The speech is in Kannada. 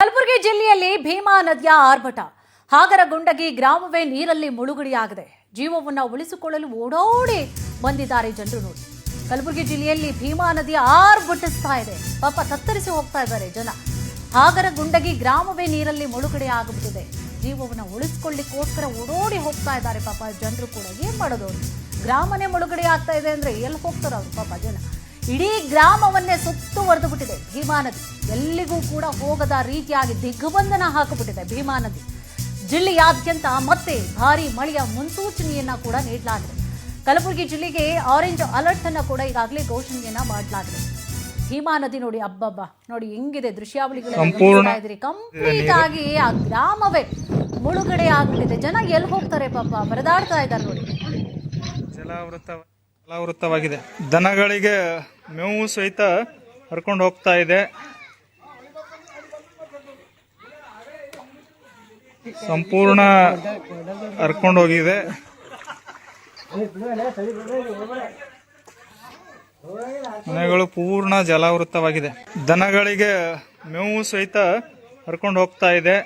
ಕಲಬುರಗಿ ಜಿಲ್ಲೆಯಲ್ಲಿ ಭೀಮಾ ನದಿಯ ಆರ್ಭಟ ಹಾಗರಗುಂಡಗಿ ಗ್ರಾಮವೇ ನೀರಲ್ಲಿ ಮುಳುಗಡೆಯಾಗಿದೆ. ಜೀವವನ್ನ ಉಳಿಸಿಕೊಳ್ಳಲು ಓಡೋಡಿ ಬಂದಿದ್ದಾರೆ ಜನರು. ನೋಡಿ, ಕಲಬುರಗಿ ಜಿಲ್ಲೆಯಲ್ಲಿ ಭೀಮಾ ನದಿಯ ಆರ್ಭಟಿಸ್ತಾ ಇದೆ. ಪಾಪ ತತ್ತರಿಸಿ ಹೋಗ್ತಾ ಇದ್ದಾರೆ ಜನ. ಹಾಗರಗುಂಡಗಿ ಗ್ರಾಮವೇ ನೀರಲ್ಲಿ ಮುಳುಗಡೆ ಆಗಿಬಿಟ್ಟಿದೆ. ಜೀವವನ್ನ ಉಳಿಸಿಕೊಳ್ಳಿಕ್ಕೋಸ್ಕರ ಓಡೋಡಿ ಹೋಗ್ತಾ ಇದ್ದಾರೆ ಪಾಪ ಜನರು ಕೂಡ. ಏನ್ ಮಾಡೋದು, ಗ್ರಾಮನೇ ಮುಳುಗಡೆ ಆಗ್ತಾ ಇದೆ ಅಂದ್ರೆ ಎಲ್ಲಿ ಹೋಗ್ತಾರ ಅವ್ರು ಪಾಪ ಜನ. ಇಡೀ ಗ್ರಾಮವನ್ನೇ ಸುತ್ತುವರೆದು ಬಿಟ್ಟಿದೆ ಭೀಮಾ ನದಿ. ಎಲ್ಲಿಗೂ ಕೂಡ ಹೋಗದ ರೀತಿಯಾಗಿ ದಿಗ್ಬಂಧನ ಹಾಕಿಬಿಟ್ಟಿದೆ ಭೀಮಾ ನದಿ. ಜಿಲ್ಲೆಯಾದ್ಯಂತ ಮತ್ತೆ ಭಾರೀ ಮಳೆಯ ಮುನ್ಸೂಚನೆಯನ್ನ ಕೂಡ ನೀಡಲಾಗಿದೆ. ಕಲಬುರಗಿ ಜಿಲ್ಲೆಗೆ ಆರೆಂಜ್ ಅಲರ್ಟ್ ಅನ್ನ ಕೂಡ ಈಗಾಗಲೇ ಘೋಷಣೆಯನ್ನ ಮಾಡಲಾಗಿದೆ. ಭೀಮಾ ನದಿ ನೋಡಿ, ಅಬ್ಬಬ್ಬ ನೋಡಿ ಹೆಂಗಿದೆ ದೃಶ್ಯಾವಳಿಗಳು. ಕಂಪ್ಲೀಟ್ ಆಗಿ ಆ ಗ್ರಾಮವೇ ಮುಳುಗಡೆ ಆಗ್ಬಿಟ್ಟಿದೆ. ಜನ ಎಲ್ಲಿ ಹೋಗ್ತಾರೆ ಪಾಪ, ಬರದಾಡ್ತಾ ಇದ್ದಾರೆ ನೋಡಿ. ಜಲಾವೃತವಾಗಿದೆ. ದನಗಳಿಗೆ ಮೇವು ಸಹಿತ ಹರ್ಕೊಂಡು ಹೋಗ್ತಾ ಇದೆ. ಸಂಪೂರ್ಣ ಹರ್ಕೊಂಡು ಹೋಗಿದೆ. ಮನೆಗಳು ಪೂರ್ಣ ಜಲಾವೃತವಾಗಿದೆ. ದನಗಳಿಗೆ ಮೇವು ಸಹಿತ ಹರ್ಕೊಂಡು ಹೋಗ್ತಾ ಇದೆ.